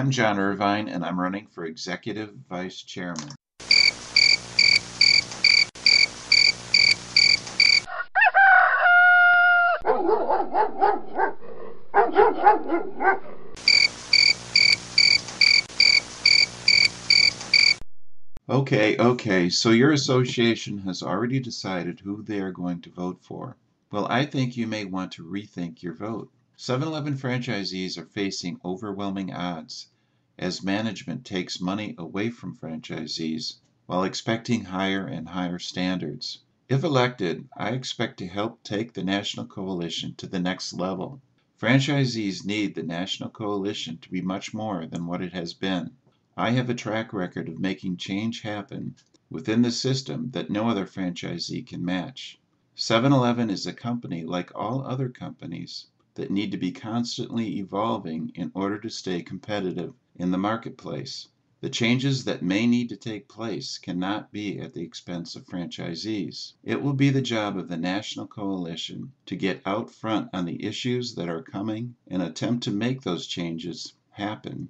I'm John Irvine, and I'm running for Executive Vice Chairman. Okay, so your association has already decided who they are going to vote for. Well, I think you may want to rethink your vote. 7-Eleven franchisees are facing overwhelming odds as management takes money away from franchisees while expecting higher and higher standards. If elected, I expect to help take the national coalition to the next level. Franchisees need the national coalition to be much more than what it has been. I have a track record of making change happen within the system that no other franchisee can match. 7-Eleven is a company like all other companies that need to be constantly evolving in order to stay competitive in the marketplace. The changes that may need to take place cannot be at the expense of franchisees. It will be the job of the national coalition to get out front on the issues that are coming and attempt to make those changes happen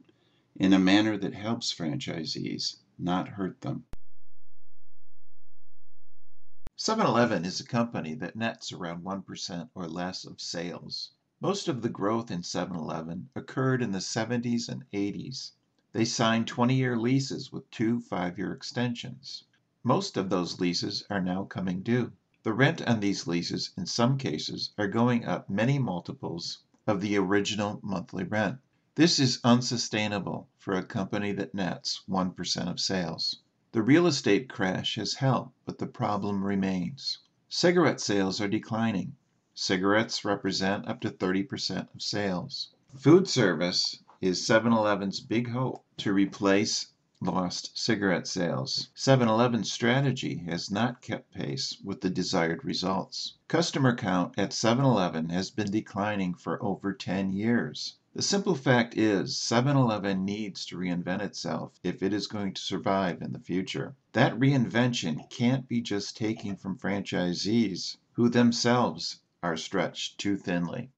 in a manner that helps franchisees, not hurt them. 7-Eleven is a company that nets around 1% or less of sales. Most of the growth in 7-Eleven occurred in the 70s and 80s. They signed 20-year leases with 2 5-year extensions. Most of those leases are now coming due. The rent on these leases, in some cases, are going up many multiples of the original monthly rent. This is unsustainable for a company that nets 1% of sales. The real estate crash has helped, but the problem remains. Cigarette sales are declining. Cigarettes represent up to 30% of sales. Food service is 7-Eleven's big hope to replace lost cigarette sales. 7-Eleven's strategy has not kept pace with the desired results. Customer count at 7-Eleven has been declining for over 10 years. The simple fact is 7-Eleven needs to reinvent itself if it is going to survive in the future. That reinvention can't be just taking from franchisees who themselves are stretched too thinly.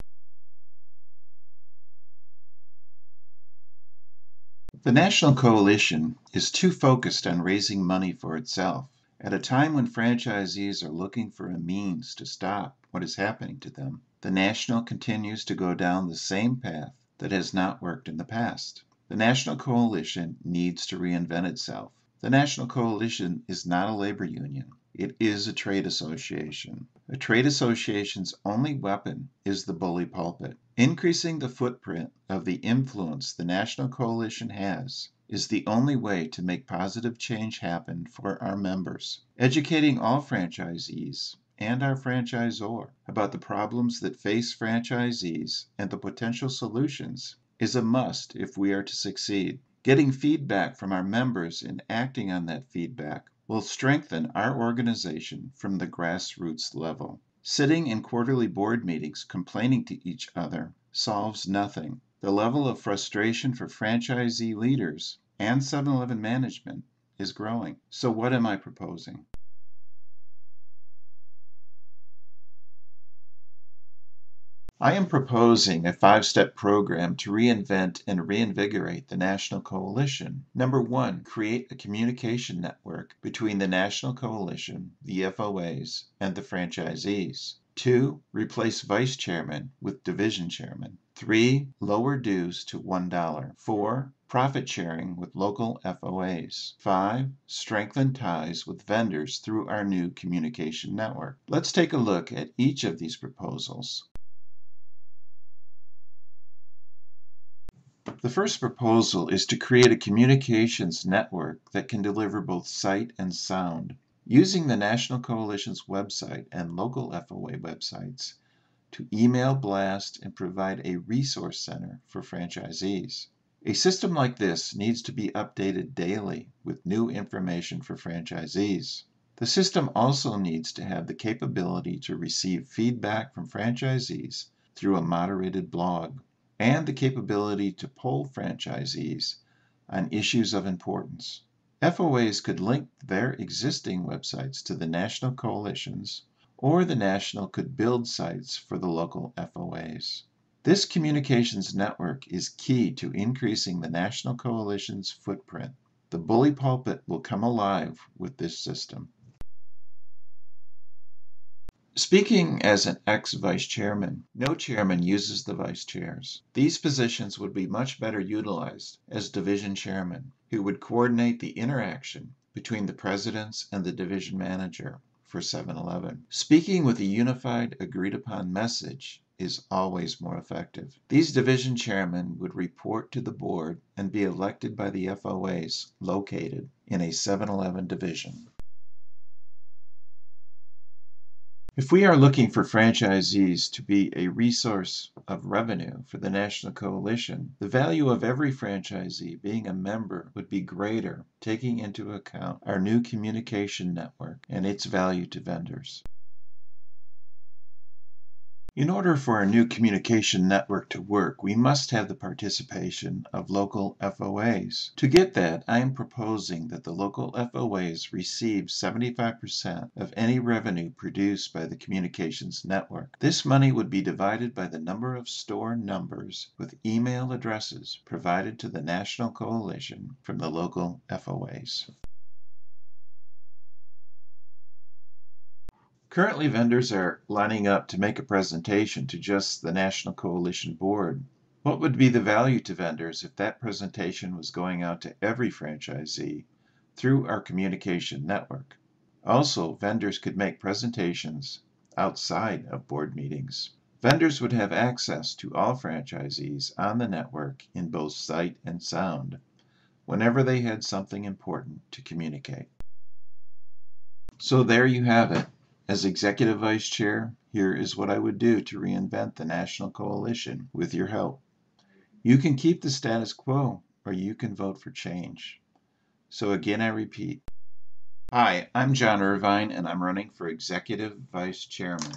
The National Coalition is too focused on raising money for itself. At a time when franchisees are looking for a means to stop what is happening to them, the National continues to go down the same path that has not worked in the past. The National Coalition needs to reinvent itself. The National Coalition is not a labor union. It is a trade association. A trade association's only weapon is the bully pulpit. Increasing the footprint of the influence the National Coalition has is the only way to make positive change happen for our members. Educating all franchisees and our franchisor about the problems that face franchisees and the potential solutions is a must if we are to succeed. Getting feedback from our members and acting on that feedback will strengthen our organization from the grassroots level. Sitting in quarterly board meetings complaining to each other solves nothing. The level of frustration for franchisee leaders and 7-Eleven management is growing. So what am I proposing? I am proposing a 5-step program to reinvent and reinvigorate the National Coalition. Number 1, create a communication network between the National Coalition, the FOAs, and the franchisees. 2, replace vice chairman with division chairman. 3, lower dues to $1. 4, profit sharing with local FOAs. 5, strengthen ties with vendors through our new communication network. Let's take a look at each of these proposals. The first proposal is to create a communications network that can deliver both sight and sound, using the National Coalition's website and local FOA websites to email, blast, and provide a resource center for franchisees. A system like this needs to be updated daily with new information for franchisees. The system also needs to have the capability to receive feedback from franchisees through a moderated blog, and the capability to poll franchisees on issues of importance. FOAs could link their existing websites to the National Coalitions, or the National could build sites for the local FOAs. This communications network is key to increasing the National Coalition's footprint. The bully pulpit will come alive with this system. Speaking as an ex-vice chairman, no chairman uses the vice chairs. These positions would be much better utilized as division chairman, who would coordinate the interaction between the presidents and the division manager for 7-Eleven. Speaking with a unified, agreed-upon message is always more effective. These division chairmen would report to the board and be elected by the FOAs located in a 7-Eleven division. If we are looking for franchisees to be a resource of revenue for the National Coalition, the value of every franchisee being a member would be greater, taking into account our new communication network and its value to vendors. In order for our new communication network to work, we must have the participation of local FOAs. To get that, I am proposing that the local FOAs receive 75% of any revenue produced by the communications network. This money would be divided by the number of store numbers with email addresses provided to the National Coalition from the local FOAs. Currently, vendors are lining up to make a presentation to just the National Coalition Board. What would be the value to vendors if that presentation was going out to every franchisee through our communication network? Also, vendors could make presentations outside of board meetings. Vendors would have access to all franchisees on the network in both sight and sound whenever they had something important to communicate. So there you have it. As Executive Vice Chair, here is what I would do to reinvent the National Coalition with your help. You can keep the status quo, or you can vote for change. So again, I repeat. Hi, I'm John Irvine, and I'm running for Executive Vice Chairman.